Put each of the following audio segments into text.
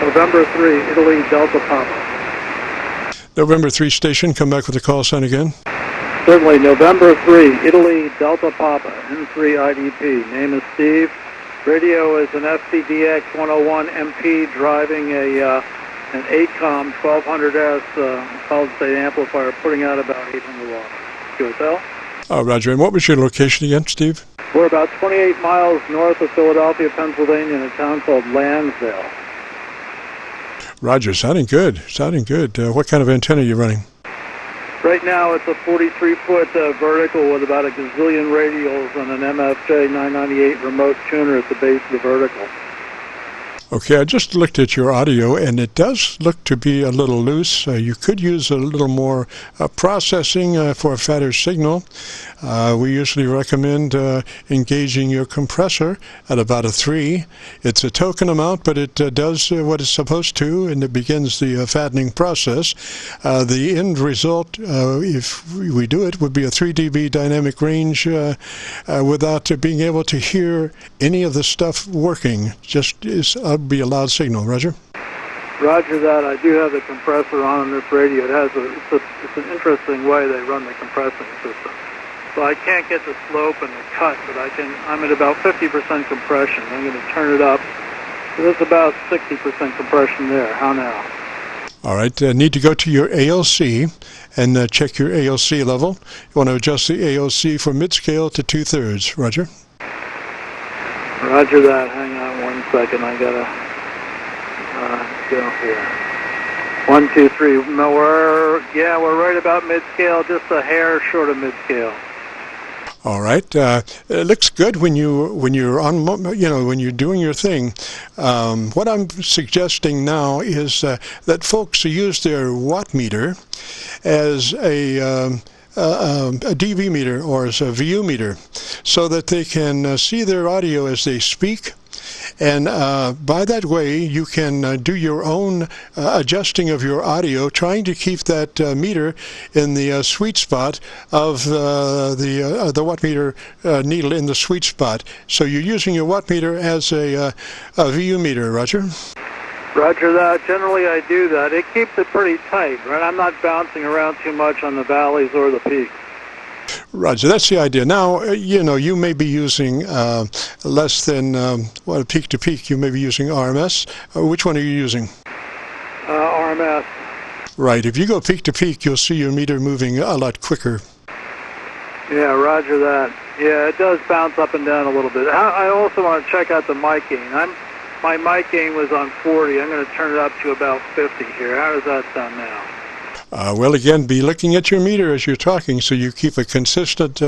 November 3, Italy, Delta Papa. November 3 station, come back with the call sign again. Certainly, November 3, Italy, Delta Papa, N3IDP. Name is Steve. Radio is an FTDX-101 MP driving an 8-com 1200S solid-state amplifier, putting out about 800 watts. QSL. Roger. And what was your location again, Steve? We're about 28 miles north of Philadelphia, Pennsylvania, in a town called Lansdale. Roger. Sounding good. Sounding good. What kind of antenna are you running? Right now it's a 43-foot vertical with about a gazillion radials and an MFJ 998 remote tuner at the base of the vertical. Okay, I just looked at your audio, and it does look to be a little loose. You could use a little more processing for a fatter signal. We usually recommend engaging your compressor at about a 3. It's a token amount, but it does what it's supposed to, and it begins the fattening process. The end result, if we do it, would be a 3 dB dynamic range without being able to hear any of the stuff working. Just be a loud signal. Roger? Roger that. I do have the compressor on this radio. It's an interesting way they run the compressing system. So I can't get the slope and the cut, but I'm at about 50% compression. I'm going to turn it up. So there's about 60% compression there. How now? All right. Need to go to your ALC and check your ALC level. You want to adjust the ALC from mid-scale to 2/3. Roger? Roger that. Hang on 1 second. I got to go here. 1, 2, 3. No, we're right about mid-scale, just a hair short of mid-scale. All right. It looks good when you're on, when you're doing your thing. What I'm suggesting now is that folks use their watt meter as a DV meter or as a VU meter, so that they can see their audio as they speak. And by that way, you can do your own adjusting of your audio, trying to keep that meter in the sweet spot of the watt meter needle in the sweet spot. So you're using your watt meter as a VU meter, Roger? Roger that. Generally, I do that. It keeps it pretty tight, right? I'm not bouncing around too much on the valleys or the peaks. Roger, that's the idea. Now, you may be using less than, peak to peak, you may be using RMS. Which one are you using? RMS. Right. If you go peak to peak, you'll see your meter moving a lot quicker. Yeah, roger that. Yeah, it does bounce up and down a little bit. I also want to check out the mic gain. My mic gain was on 40. I'm going to turn it up to about 50 here. How does that sound now? Well, again, be looking at your meter as you're talking so you keep a consistent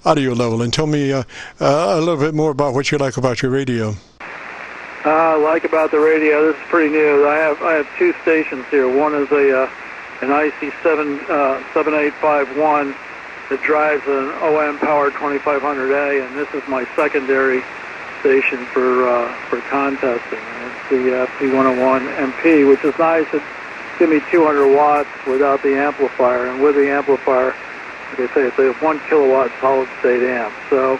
audio level. And tell me a little bit more about what you like about your radio. Like about the radio, this is pretty new. I have 2 stations here. One is an IC7851 that drives an OM powered 2500A, and this is my secondary station for contesting. And it's the FT101 MP, which is nice. It give me 200 watts without the amplifier, and with the amplifier, like I say, it's a 1 kilowatt solid state amp. So,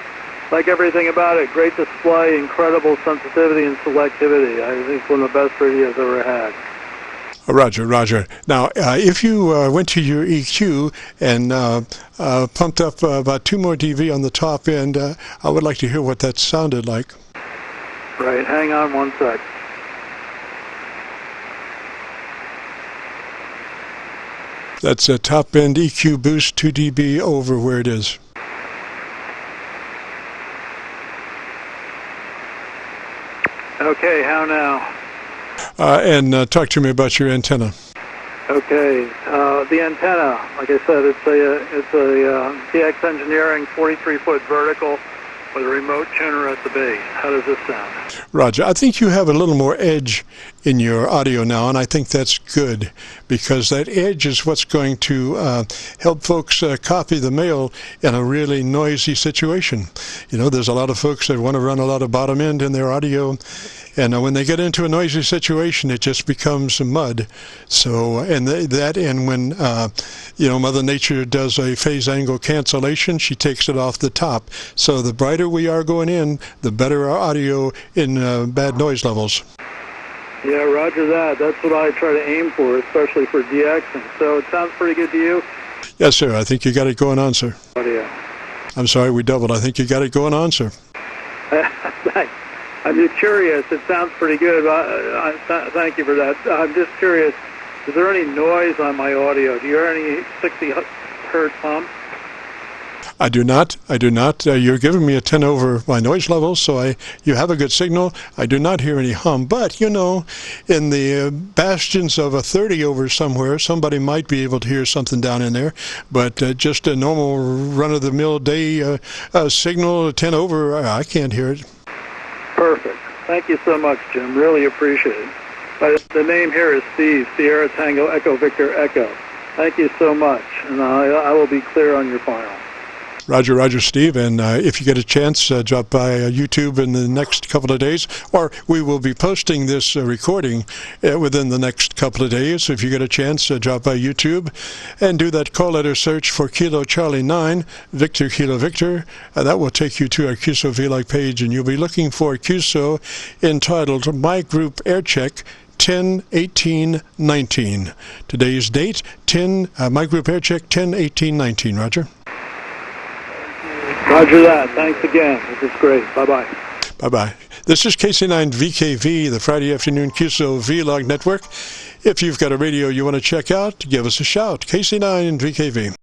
like everything about it, great display, incredible sensitivity and selectivity. I think it's one of the best radios I've ever had. Roger, Roger. Now, if you went to your EQ and pumped up about 2 more dB on the top end, I would like to hear what that sounded like. Right, hang on 1 sec. That's a top end EQ boost 2 dB over where it is. Okay, how now? And talk to me about your antenna. Okay, the antenna, like I said, it's a DX Engineering 43-foot vertical with a remote tuner at the base. How does this sound? Roger, I think you have a little more edge in your audio now, and I think that's good, because that edge is what's going to help folks copy the mail in a really noisy situation. There's a lot of folks that want to run a lot of bottom end in their audio, and when they get into a noisy situation, it just becomes mud. So, and when Mother Nature does a phase angle cancellation, she takes it off the top. So the brighter we are going in, the better our audio in bad noise levels. Yeah, roger that. That's what I try to aim for, especially for DXing. So it sounds pretty good to you? Yes, sir. I think you got it going on, sir. Audio. I'm sorry, we doubled. I think you got it going on, sir. Thanks. I'm just curious. It sounds pretty good. Thank you for that. I'm just curious. Is there any noise on my audio? Do you hear any 60 hertz hum? I do not. I do not. You're giving me a 10 over my noise level, so you have a good signal. I do not hear any hum. But, you know, in the bastions of a 30 over somewhere, somebody might be able to hear something down in there. But just a normal run-of-the-mill day signal, 10 over, I can't hear it. Perfect. Thank you so much, Jim. Really appreciate it. The name here is Steve, Sierra Tango Echo Victor Echo. Thank you so much, and I will be clear on your file. Roger, Roger, Steve, and if you get a chance, drop by YouTube in the next couple of days, or we will be posting this recording within the next couple of days. If you get a chance, drop by YouTube and do that call letter search for Kilo Charlie 9, Victor Kilo Victor. That will take you to our Qso-Vlog page, and you'll be looking for Qso entitled My Group Air Check 10-18-19. Today's date, My Group Air Check 10-18-19. Roger. Roger that. Thanks again. This is great. Bye-bye. Bye-bye. This is KC9VKV, the Friday afternoon Qso-Vlog network. If you've got a radio you want to check out, give us a shout. KC9VKV.